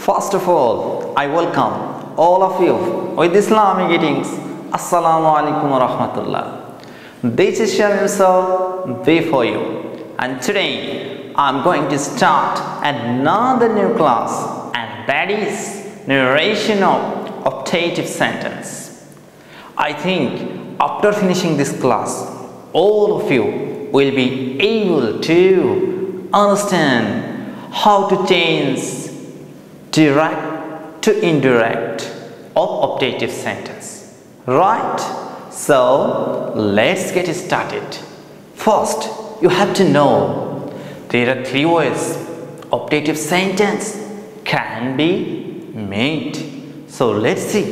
First of all, I welcome all of you with Islamic greetings. Assalamu alaikum wa rahmatullah. This is Shamim Sir before you, and today I'm going to start another new class, and that is narration of optative sentence. I think after finishing this class, all of you will be able to understand how to change direct to indirect of optative sentence, right? So let's get started. First, you have to know there are three ways optative sentence can be made. So let's see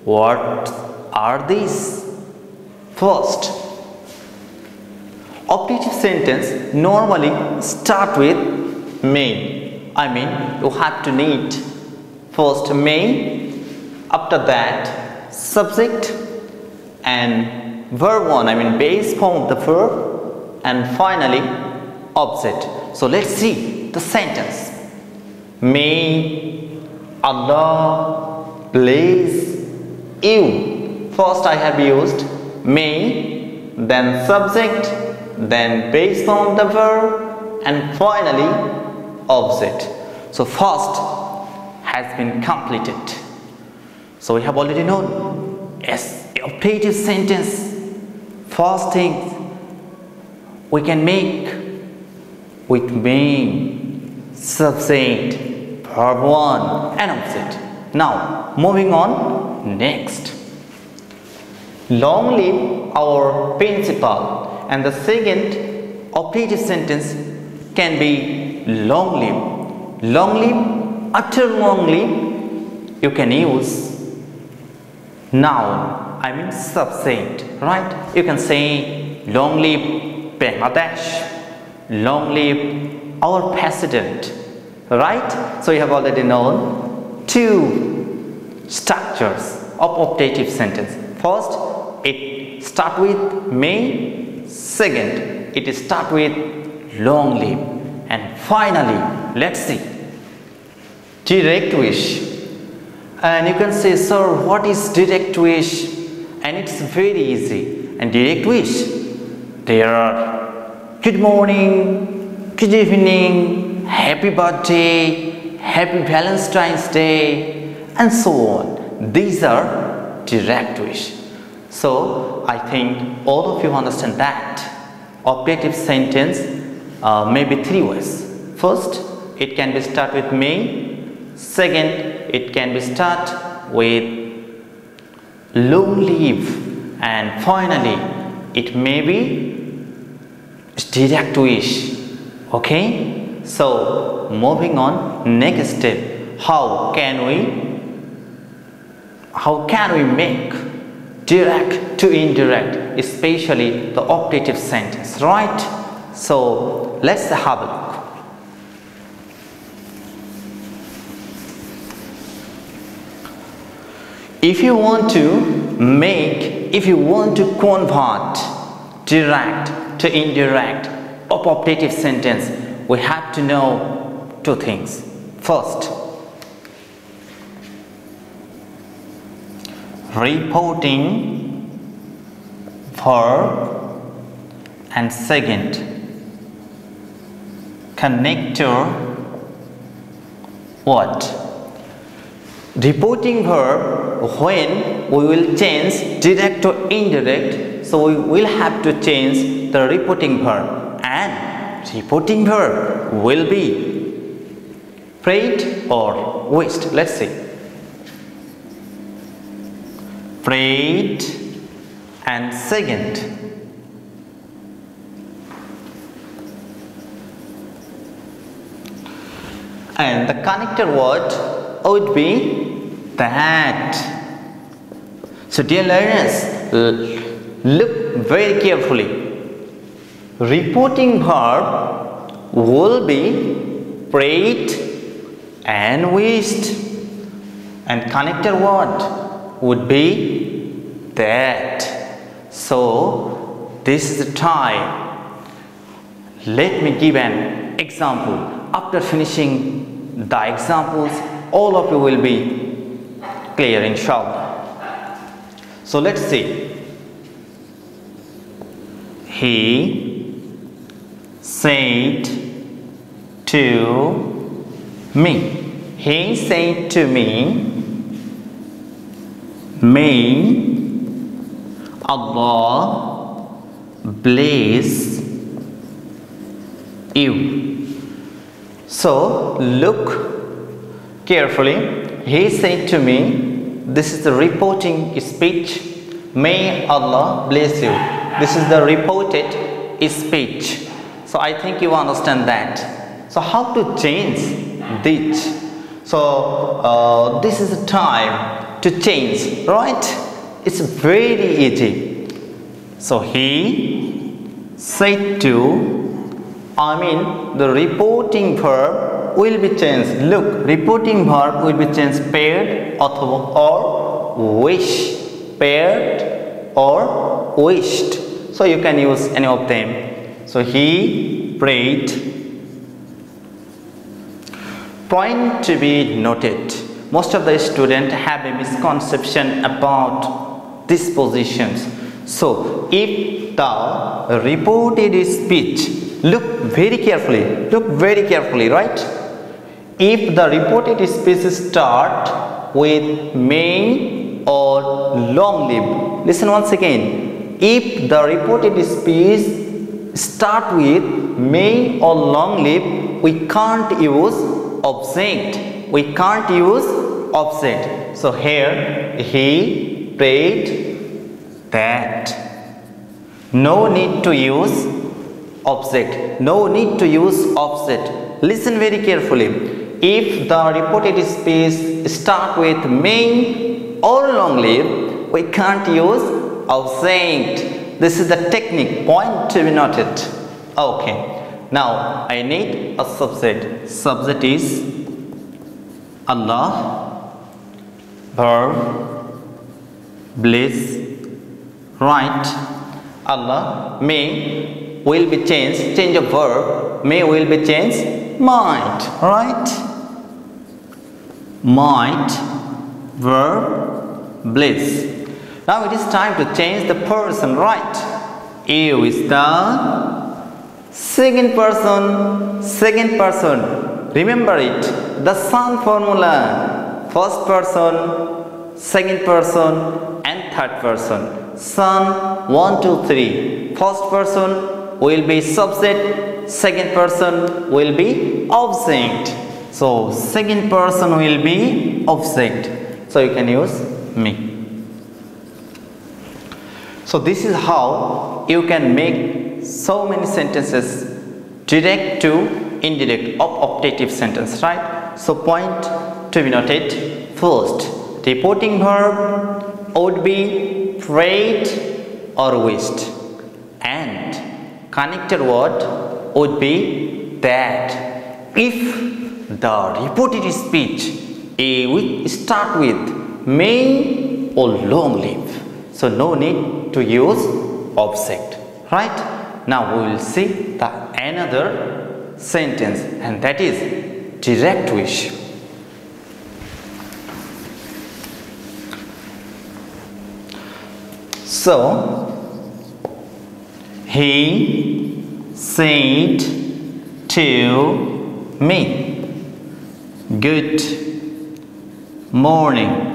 what are these. First, optative sentence normally start with may. You have to need first may, after that subject and verb 1, base form of the verb, and finally object. So let's see the sentence. May Allah bless you. First I have used may, then subject, then base form of the verb, and finally object. So first has been completed. So we have already known as optative sentence, first thing we can make with main, subject, verb 1 and object. Now moving on, next. Long live our principal, and the second optative sentence can be long live. Long live, after long live you can use noun, subject, right? You can say long live Bangladesh, long live our president, right? So you have already known two structures of optative sentence. First, it start with may, second it start with long live, and finally let's see direct wish. And you can say, sir, what is direct wish? And it's very easy. And direct wish, there are good morning, good evening, happy birthday, happy Valentine's Day, and so on. These are direct wish. So I think all of you understand that optative sentence may be three ways. First, it can be start with may. Second, it can be start with long live, and finally it may be direct wish. Okay, so moving on, next step, how can we make direct to indirect, especially the optative sentence, right? So let's have a look. If you want to convert direct to indirect of optative sentence, we have to know two things. First, reporting verb, and second, connector what? Reporting verb, when we will change direct to indirect, so we will have to change the reporting verb, and reporting verb will be prayed or wished. Let's see. Prayed, and second, and the connector word would be that. So dear learners, look very carefully. Reporting verb will be prayed and wished, and connector word would be that. So this is the time. Let me give an example. After finishing the examples, all of you will be clear, inshallah. So let's see. He said to me. He said to me, may Allah bless you. So look carefully. He said to me, this is the reporting speech. May Allah bless you. This is the reported speech. So I think you understand that. So how to change this? So this is the time to change, right? It's very easy. So he said to, the reporting verb will be changed. Look, reporting verb will be changed paired or wish. Paired or wished. So you can use any of them. So he prayed. Point to be noted. Most of the students have a misconception about these positions. So if the reported speech, look very carefully, right? If the reported speech start with may or long live, listen once again. If the reported speech start with may or long live, we can't use object. So here he prayed that. No need to use object. Listen very carefully. If the reported speech start with may or long live, we can't use object. This is the technique. Point to be noted. Okay. Now I need a subject. Subject is Allah, verb bless, right? Allah, may will be changed. Change of verb. May will be changed. Might, right? Might, verb bless. Now it is time to change the person, right? You is the second person. Remember it. The son formula. First person, second person, and third person. Son 1, 2, 3. First person will be subject. Second person will be object. So second person will be object. So you can use me. So this is how you can make so many sentences, direct to indirect of optative sentence, right? So point to be noted. First, reporting verb would be prayed or wished, and connected word would be that. If the reported speech will start with may or long live, so no need to use object, right? Now we will see the another sentence, and that is direct wish. So he said to me, good morning.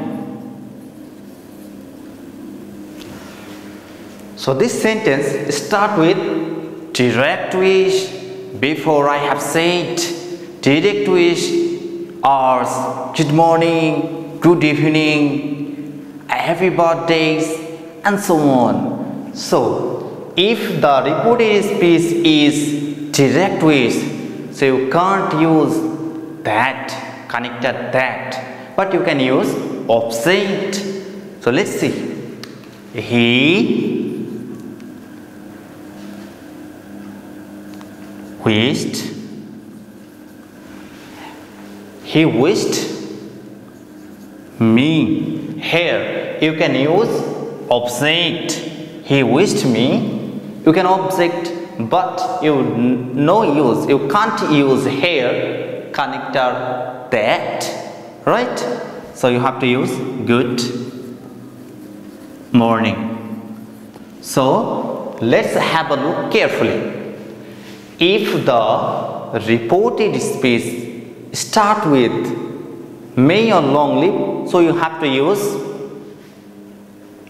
So this sentence start with direct wish. Before I have said direct wish or good morning, good evening, happy birthdays, and so on. So if the reported speech is direct wish, so you can't use that, connected that, but you can use object. So let's see. He wished. He wished me. Here you can use object. He wished me. You can object, but you no use. You can't use here connector that. right? So you have to use good morning. So let's have a look carefully. If the reported speech start with may or long live, so you have to use,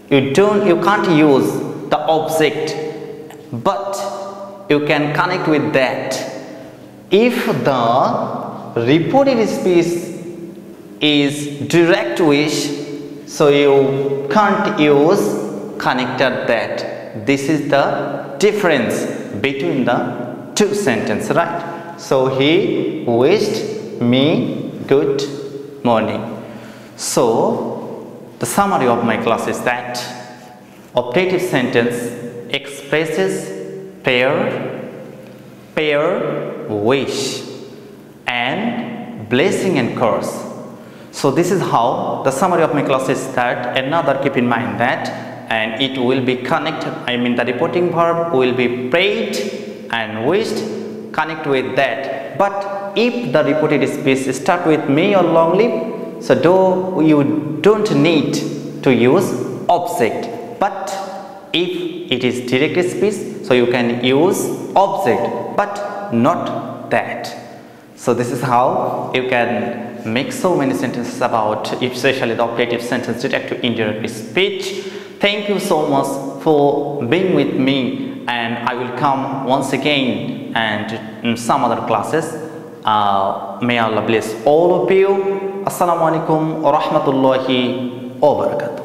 you can't use the object, but you can connect with that. If the reported speech is direct wish, so you can't use connected that. This is the difference between the two sentences, right? So he wished me good morning. So the summary of my class is that optative sentence expresses pair, wish, and blessing and curse. So this is how the summary of my class is that. Another, keep in mind that, and it will be connected, the reporting verb will be prayed and wished, connect with that. But if the reported speech start with may or long live, so you don't need to use object. But if it is direct speech, so you can use object, but not that. So this is how you can make so many sentences about, especially the optative sentence direct to indirect speech. Thank you so much for being with me, and I will come once again and in some other classes. May Allah bless all of you. Assalamu alaikum wa rahmatullahi wa barakatuh.